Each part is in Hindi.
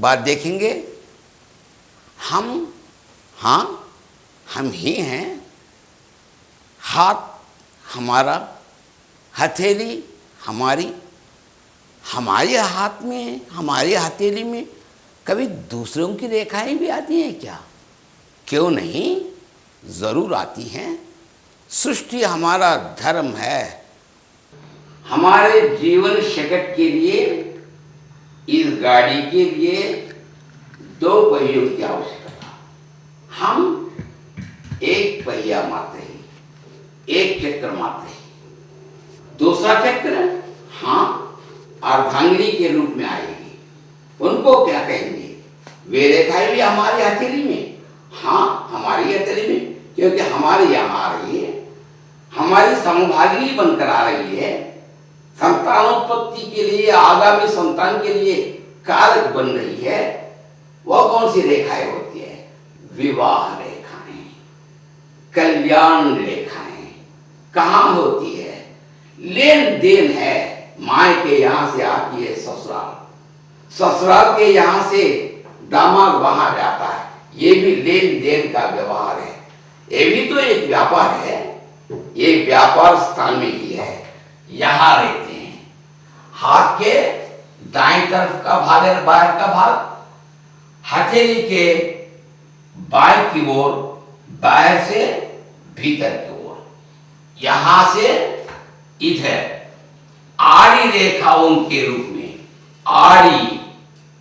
बात देखेंगे। हम, हाँ हम ही हैं। हाथ हमारा, हथेली हमारी, हमारे हाथ में, हमारी हथेली में कभी दूसरों की रेखाएं भी आती हैं क्या? क्यों नहीं, ज़रूर आती हैं। सृष्टि हमारा धर्म है। हमारे जीवन शकट के लिए, इस गाड़ी के लिए 2 पहियों की आवश्यकता। हम एक पहिया मात्र ही, एक चक्र मात्र ही। दूसरा चक्र, हाँ, अर्धांगिनी के रूप में आएगी। उनको क्या कहेंगे? वे रेखाएं भी हमारी हथेली में, हाँ हमारी हथेली में, क्योंकि हमारे यहाँ आ रही है, हमारी समभागिनी बनकर आ रही है। संतानोत्पत्ति के लिए, आगामी संतान के लिए कारक बन रही है। वह कौन सी रेखाएं होती है? विवाह रेखाएं, कल्याण रेखाएं। कहाँ होती है? लेन देन है। माँ के यहाँ से आती है ससुराल, ससुराल के यहाँ से दामाद वहां जाता है। ये भी लेन देन का व्यवहार है। ये भी तो एक व्यापार है। ये व्यापार स्थान में ही है, यहाँ रहते हैं। हाथ के दाएं तरफ का भाग है, बाहर का भाग, हथेली के बाएं की ओर, बाहर से भीतर की ओर, यहां से इधर आड़ी रेखाओं के रूप में, आड़ी,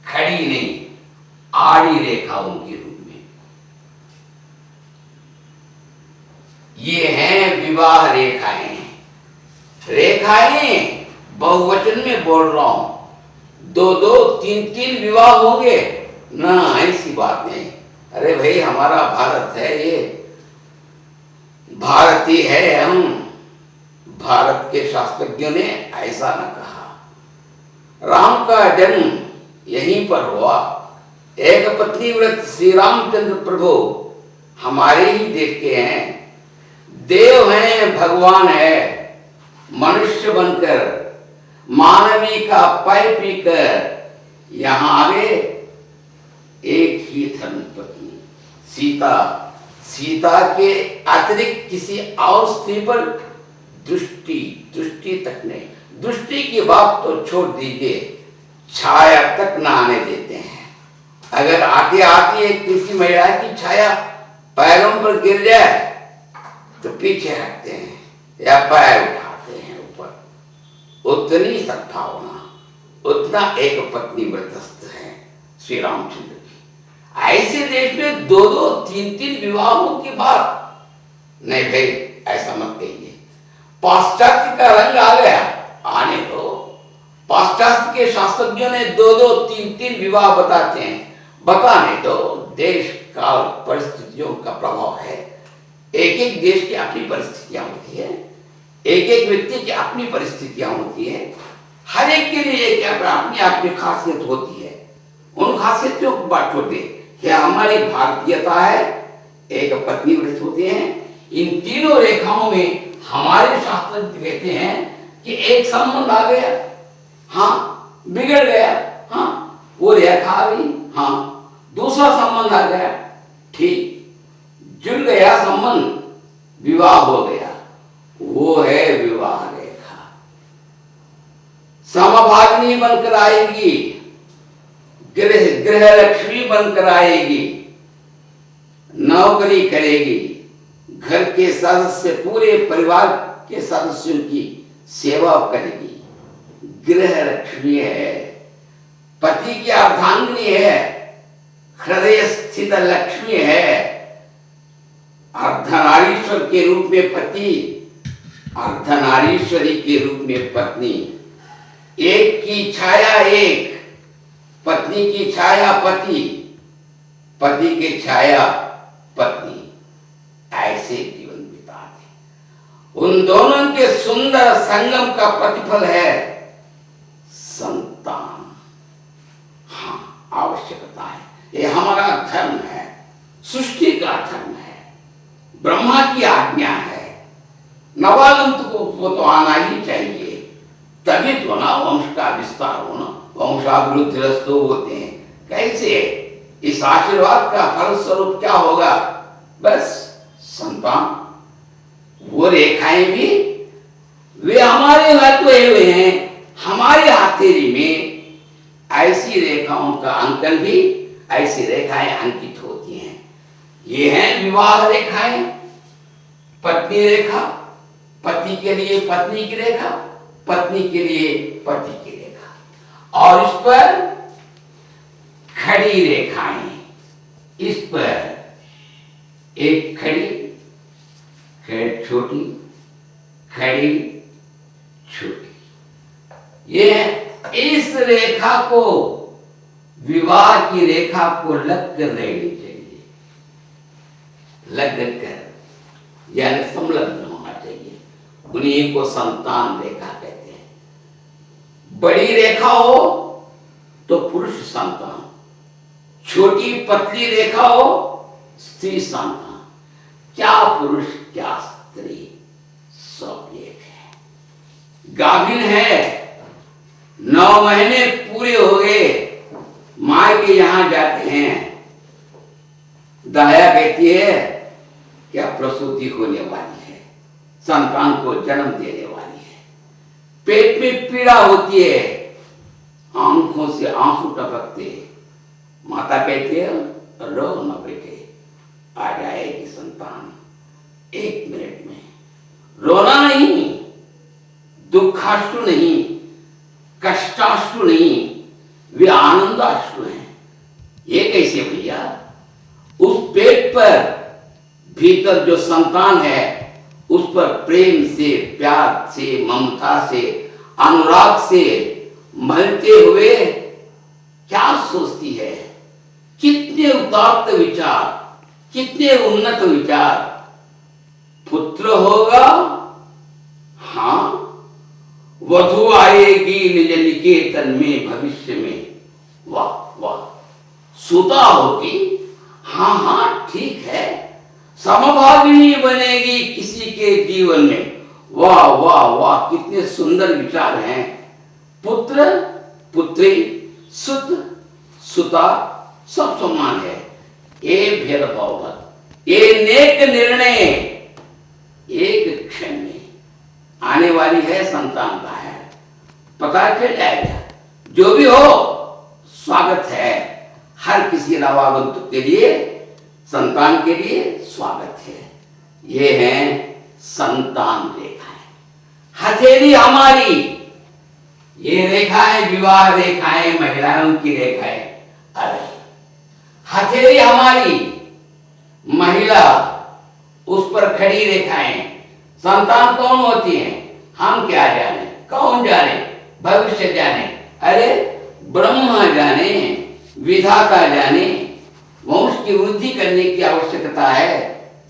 खड़ी नहीं, आड़ी रेखाओं के रूप में ये हैं विवाह रेखाएं। रेखाएं बहुवचन में बोल रहा हूं। 2-2, 3-3 विवाह होंगे ना, ऐसी बात नहीं। अरे भाई, हमारा भारत है, ये भारतीय है हम। भारत के शास्त्रज्ञों ने ऐसा न कहा। राम का जन्म यहीं पर हुआ। एक पत्नी व्रत श्री रामचंद्र प्रभु हमारे ही देश के हैं। देव हैं, भगवान है, मनुष्य बनकर, मानवी का पय पीकर यहां आ गए। एक ही धर्म पत्नी सीता, सीता के अतिरिक्त किसी और स्त्री पर दृष्टि तक नहीं। दृष्टि की बात तो छोड़ दीजिए, छाया तक न आने देते हैं। अगर आते आती एक किसी महिला की छाया पैरों पर गिर जाए तो पीछे हटते हैं या पैर उठाते हैं ऊपर। उतनी सद्भावना, उतना एक पत्नी व्रतस्थ है श्री रामचंद्र की। ऐसे देश में 2-2, 3-3 विवाहों की बात नहीं भाई, ऐसा मत कहिए। पाश्चात्य का रंग आ गया, आने दो। पाश्चात्य के शास्त्रज्ञों ने 2-2, 3-3 विवाह बताते हैं, बताने दो। देश काल परिस्थितियों का प्रभाव है। एक एक देश की अपनी परिस्थितियां होती है, एक एक व्यक्ति की अपनी परिस्थितियां होती है। हर एक के लिए एक अपनी अपनी खासियत होती है। उन खासियतों को बात छोड़ दे, यह हमारी भारतीयता है। एक पत्नी व्रत होते हैं। इन तीनों रेखाओं में हमारे शास्त्र कहते हैं कि एक संबंध आ गया, हाँ बिगड़ गया, हाँ वो रेखा आ गई, हाँ दूसरा संबंध आ गया, ठीक जुड़ गया संबंध, विवाह हो गया। वो है विवाह रेखा। समभागिनी बनकर आएगी, गृह लक्ष्मी बनकर आएगी, नौकरी करेगी, घर के सदस्य, पूरे परिवार के सदस्यों की सेवा करेगी। गृह लक्ष्मी है, पति की अर्धांगिनी है, हृदय स्थित लक्ष्मी है। अर्धनारीश्वर के रूप में पति, अर्धनारीश्वरी के रूप में पत्नी। एक की छाया एक, पत्नी की छाया पति, पति की छाया पत्नी। ऐसे जीवन बिताते। उन दोनों के सुंदर संगम का प्रतिफल है संतान। हाँ, आवश्यकता है। ये हमारा धर्म है, सृष्टि का धर्म है, ब्रह्मा की आज्ञा है। नवागंतुक को तो आना ही चाहिए, तभी तो ना वंश का विस्तार होना, वंशाभिवृद्धि होते हैं। कैसे? इस आशीर्वाद का फलस्वरूप क्या होगा? बस संतान। वो रेखाएं भी वे हमारे लगे हुए हैं। हमारी हथेली में ऐसी रेखाओं का अंकन भी, ऐसी रेखाएं अंकित होती हैं। ये हैं विवाह रेखाएं। पत्नी रेखा, पति के लिए पत्नी की रेखा, पत्नी के लिए पति की रेखा। और इस पर खड़ी रेखाएं, इस पर एक खड़ी, खड़ी छोटी, खड़ी छोटी। ये इस रेखा को, विवाह की रेखा को लग कर रहनी चाहिए। लग कर यानी संलग्न होना चाहिए। उन्हीं को संतान रेखा कहते हैं। बड़ी रेखा हो तो पुरुष संतान, छोटी पतली रेखा हो स्त्री संतान। क्या पुरुष क्या स्त्री, सब एक है। गाभिन है, 9 महीने पूरे हो गए, माँ के यहां जाते हैं। दाया कहती है क्या प्रसूति होने वाली है, संतान को जन्म देने वाली है। पेट में पीड़ा होती है, आंखों से आंसू टपकते। माता कहती है रो न बेटे, आ जाएगी संतान 1 मिनट में। रोना नहीं, दुखाश्रु नहीं, कष्टाश्रु नहीं, वे आनंदाश्रु हैं। ये कैसे भैया? उस पेट पर भीतर जो संतान है उस पर प्रेम से, प्यार से, ममता से, अनुराग से मलते हुए क्या सोचती है? कितने उदात्त विचार, कितने उन्नत विचार। पुत्र होगा, हाँ, वधु आएगी निज निकेतन में भविष्य में, वाह वाह। सुता होगी, हाँ हाँ ठीक है, समभागिनी बनेगी किसी के जीवन में, वाह वाह वाह। कितने सुंदर विचार हैं। पुत्र, पुत्री, सुत, सुता सब समान है। ये भेदभाव मत, ये नेक निर्णय एक क्षण में आने वाली है संतान का है, पता चल जाएगा। जो भी हो स्वागत है, हर किसी नवागंतुक के लिए, संतान के लिए स्वागत है। ये है संतान रेखाएं। हथेली हमारी, ये रेखाएं विवाह रेखाएं, महिलाओं की रेखाएं। अरे हथेली हमारी, महिला उस पर खड़ी रेखाएं। संतान कौन होती है हम क्या जाने, कौन जाने, भविष्य जाने। अरे ब्रह्मा जाने, विधाता जाने। वंश की वृद्धि करने की आवश्यकता है।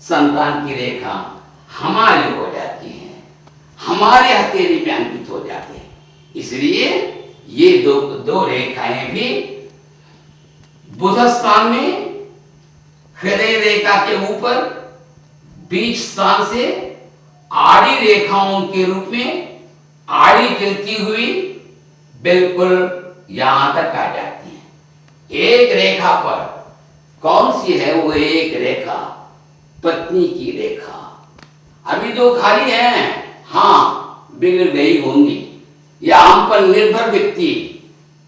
संतान की रेखा हमारी हो जाती है, हमारे हथेली में अंकित हो जाते हैं। इसलिए ये दो रेखाएं भी बुध स्थान में, हृदय रेखा के ऊपर बीच स्थान से आड़ी रेखाओं के रूप में आड़ी चलती हुई बिल्कुल यहां तक आ जाती है। एक रेखा पर कौन सी है वो एक रेखा? पत्नी की रेखा। अभी 2 खाली हैं, हाँ बिगड़ गई होंगी, या हम पर निर्भर व्यक्ति,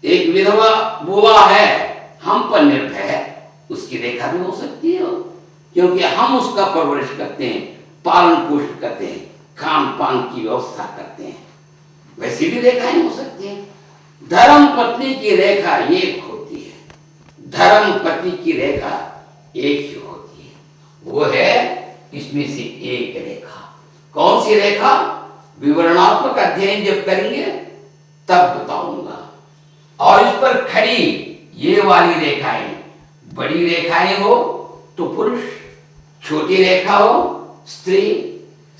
एक विधवा बुआ है हम पर निर्भर है, उसकी रेखा भी हो सकती है, क्योंकि हम उसका परवरिश करते हैं, पालन पोषण करते हैं, खान पान की व्यवस्था करते हैं। वैसी भी रेखाएं हो सकती हैं। धर्म पत्नी की रेखा एक होती है, धर्म पति की रेखा एक ही होती है। वो है इसमें से एक रेखा। कौन सी रेखा? विवरणात्मक अध्ययन जब करेंगे तब बताऊंगा। और इस पर खड़ी ये वाली रेखाएं, बड़ी रेखाएं हो तो पुरुष, छोटी रेखा हो स्त्री,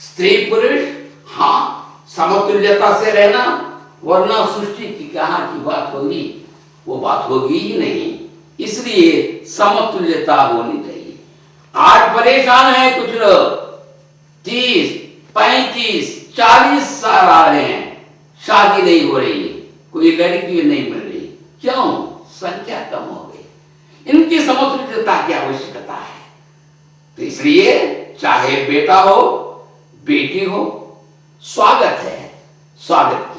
स्त्री पुरुष, हाँ समतुल्यता से रहना, वरना सृष्टि की कहाँ की बात होगी, वो बात होगी ही नहीं। इसलिए समतुल्यता होनी चाहिए। आज परेशान है कुछ लोग, 30, 35, 40 साल आ रहे हैं, शादी नहीं हो रही, कोई लड़की नहीं मिल रही। क्यों? संख्या कम हो गई। इनकी समतुल्यता की आवश्यकता है। तो इसलिए चाहे बेटा हो बेटी हो, स्वागत है, स्वागत